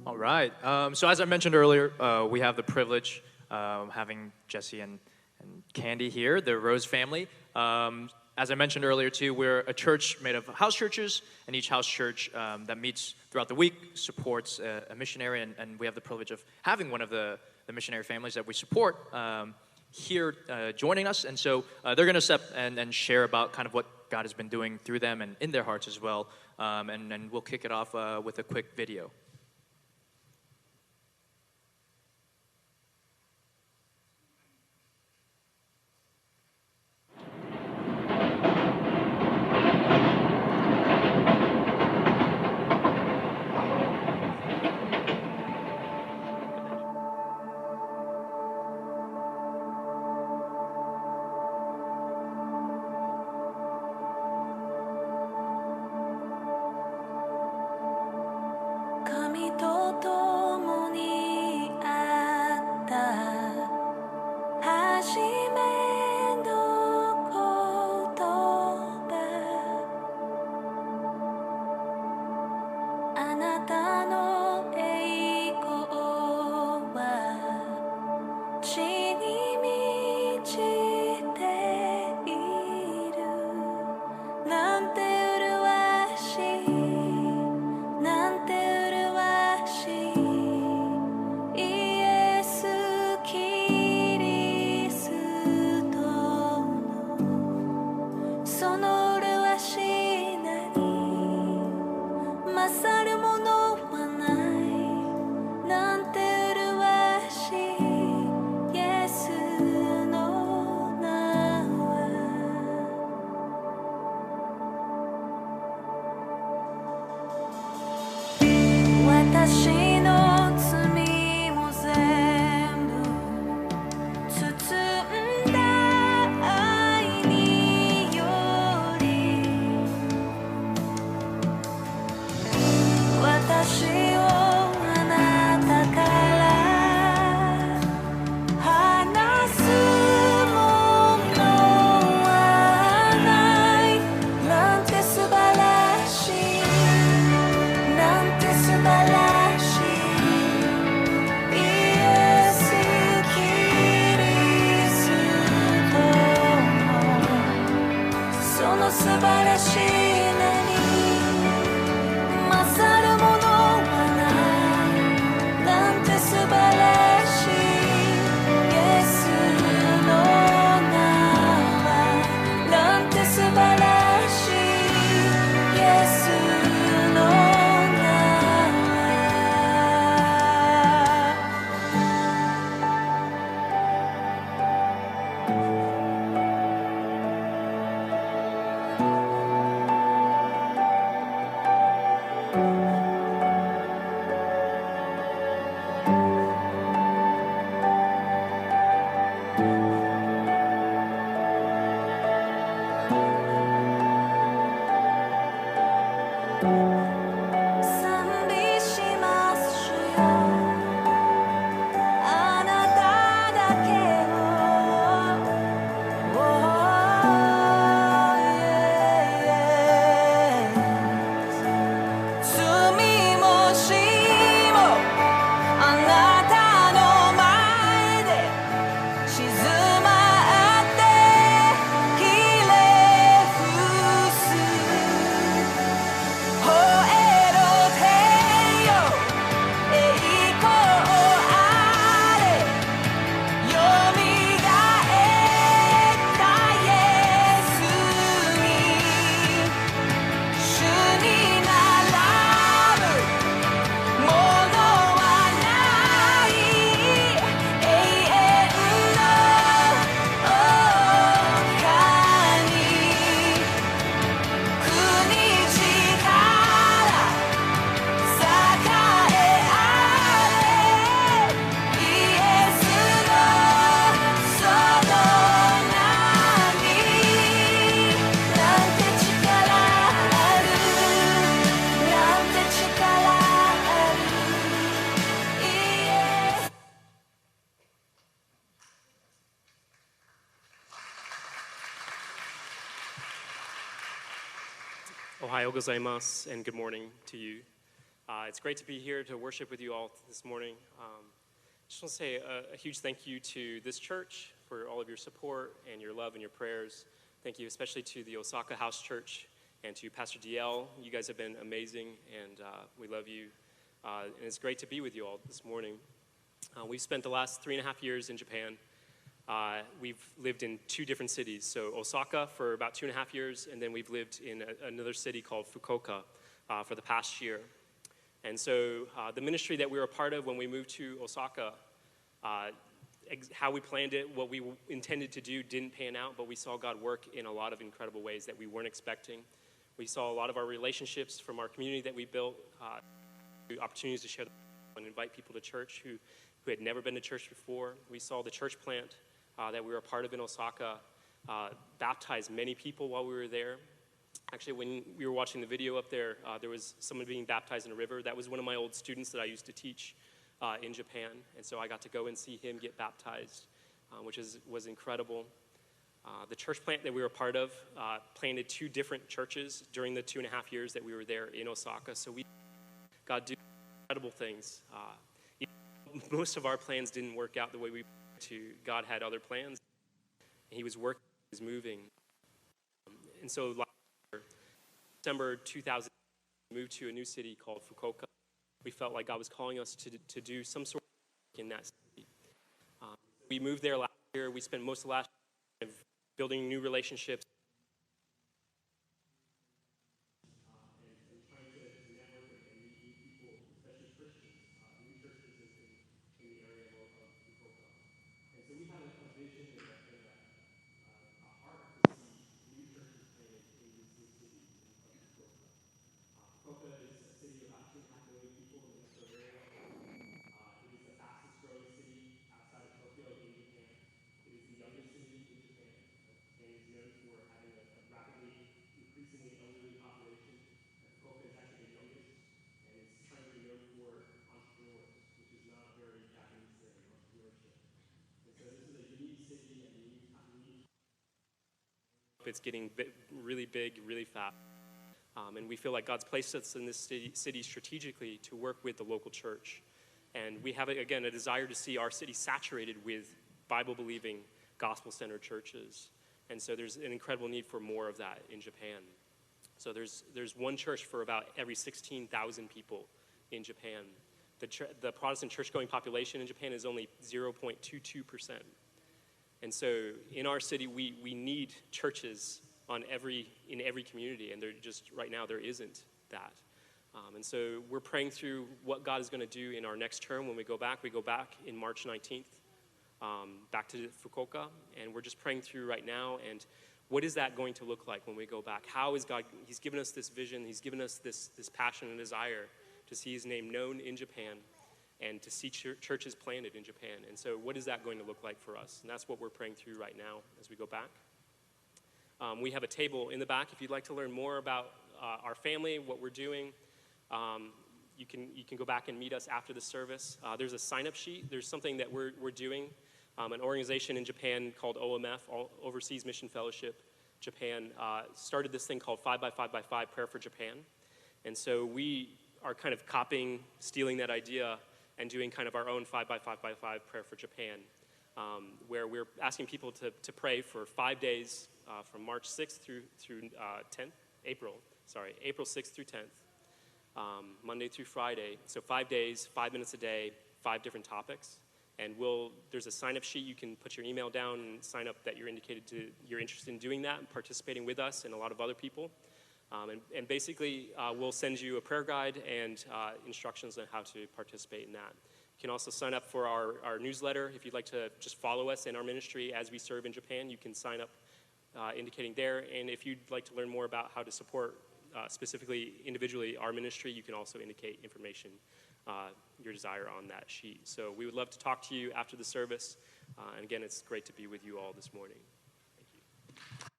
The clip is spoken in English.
All right. So as I mentioned earlier, we have the privilege having Jesse and Candie here, the Rose family. As I mentioned earlier too, we're a church made of house churches, and each house church that meets throughout the week supports a missionary, and we have the privilege of having one of the missionary families that we support here joining us. And so they're going to step and share about kind of what God has been doing through them and in their hearts as well. And we'll kick it off with a quick video. Ohayou gozaimasu, and good morning to you. It's great to be here to worship with you all this morning. Just want to say a huge thank you to this church for all of your support and your love and your prayers. Thank you especially to the Osaka House Church and to Pastor DL. You guys have been amazing, and we love you. And it's great to be with you all this morning. We've spent the last 3.5 years in Japan. We've lived in 2 different cities. So Osaka for about 2.5 years, and then we've lived in another city called Fukuoka for the past year. And so the ministry that we were a part of when we moved to Osaka, how we planned it, what we intended to do didn't pan out, but we saw God work in a lot of incredible ways that we weren't expecting. We saw a lot of our relationships from our community that we built, opportunities to share and invite people to church who had never been to church before. We saw the church plant that we were a part of in Osaka baptize many people while we were there. Actually, when we were watching the video up there, there was someone being baptized in a river. That was one of my old students that I used to teach in Japan. And so I got to go and see him get baptized, which was incredible. The church plant that we were a part of planted 2 different churches during the 2.5 years that we were there in Osaka. So God did incredible things. Most of our plans didn't work out the way we wanted to. God had other plans. He was working, he was moving. And so last year, December 2000, we moved to a new city called Fukuoka. We felt like God was calling us to do some sort of work in that city. We moved there last year. We spent most of last year building new relationships. It's getting really big, really fast. And we feel like God's placed us in this city strategically to work with the local church. And we have, again, a desire to see our city saturated with Bible-believing, gospel-centered churches. And so there's an incredible need for more of that in Japan. So there's one church for about every 16,000 people in Japan. The Protestant church-going population in Japan is only 0.22%. And so in our city, we need churches in every community, and right now there isn't that. And so we're praying through what God is going to do in our next term when we go back. We go back in March 19th, back to Fukuoka, and we're just praying through right now, and what is that going to look like when we go back? How is God, He's given us this vision, He's given us this passion and desire to see His name known in Japan, and to see churches planted in Japan. And so what is that going to look like for us? And that's what we're praying through right now as we go back. We have a table in the back. If you'd like to learn more about our family, what we're doing, you can go back and meet us after the service. There's a sign-up sheet. There's something that we're doing. An organization in Japan called OMF, Overseas Mission Fellowship Japan, started this thing called 5x5x5 Prayer for Japan. And so we are kind of stealing that idea and doing kind of our own 5x5x5 Prayer for Japan, where we're asking people to pray for 5 days from March 6th through 10th, April 6th through 10th, Monday through Friday. So 5 days, 5 minutes a day, 5 different topics. And there's a sign-up sheet. You can put your email down and sign up that you're interested in doing that and participating with us and a lot of other people. And basically, we'll send you a prayer guide and instructions on how to participate in that. You can also sign up for our newsletter. If you'd like to just follow us in our ministry as we serve in Japan, you can sign up indicating there. And if you'd like to learn more about how to support specifically, individually, our ministry, you can also indicate information, your desire on that sheet. So we would love to talk to you after the service. And again, it's great to be with you all this morning. Thank you.